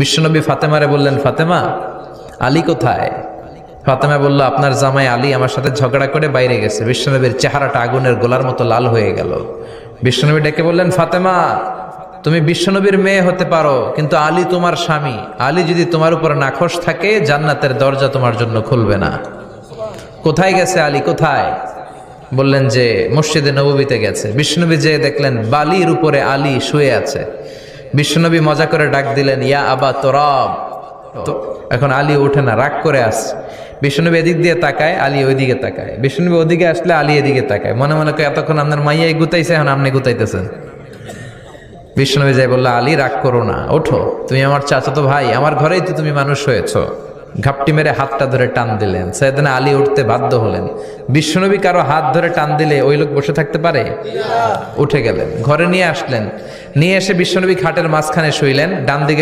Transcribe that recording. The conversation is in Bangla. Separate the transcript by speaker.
Speaker 1: বিশ্বনবী ফাতেমারে বললেন, ফাতেমা, আলী কোথায়? ফাতেমা বলল, আপনার জামাই আলী আমার সাথে ঝগড়া করে বাইরে গেছে। বিশ্বনবীর চেহারাটা আগুনের গোলার মতো লাল হয়ে গেল। বিশ্বনবী ডেকে বললেন, ফাতেমা, তুমি বিশ্বনবীর মেয়ে হতে পারো, কিন্তু আলী তোমার স্বামী। আলী যদি তোমার উপর নাখোশ থাকে, জান্নাতের দরজা তোমার জন্য খুলবে না। কোথায় গেছে আলী, কোথায়? বললেন যে মসজিদে নববীতে গেছে। বিশ্বনবী যে দেখলেন বালির উপরে আলী শুয়ে আছে। বিশ্বনবী মজা করে ডাক দিলেন, ইয়া আবা তোরাব। তো এখন আলী ওঠে না, রাগ করে আসছে। বিশ্বনবী এদিক দিয়ে তাকায়, আলী ওইদিকে তাকায়। বিশ্বনবী ওদিকে আসলে আলী এদিকে তাকায়। মনে মনে করে এতক্ষণ আপনার মাইয়াই গুতাইছে, এখন আপনি গুতাইতেছেন। বিশ্বনবী যাই বললো, আলী রাগ করো না, ওঠো, তুমি আমার চাচাতো ভাই, আমার ঘরেই তো তুমি মানুষ হয়েছো। ঘাপটি মেরে হাতটা ধরে টান দিলেন। সাইয়েদনা আলী উঠতে বাধ্য হলেন। বিশ্বনবী কারো হাত ধরে টান দিলে ওই লোক বসে থাকতে পারে? উঠে গেলেন, ঘরে নিয়ে আসলেন। নিয়ে এসে বিশ্বনবী খাটের মাঝখানে শুইলেন, ডান দিকে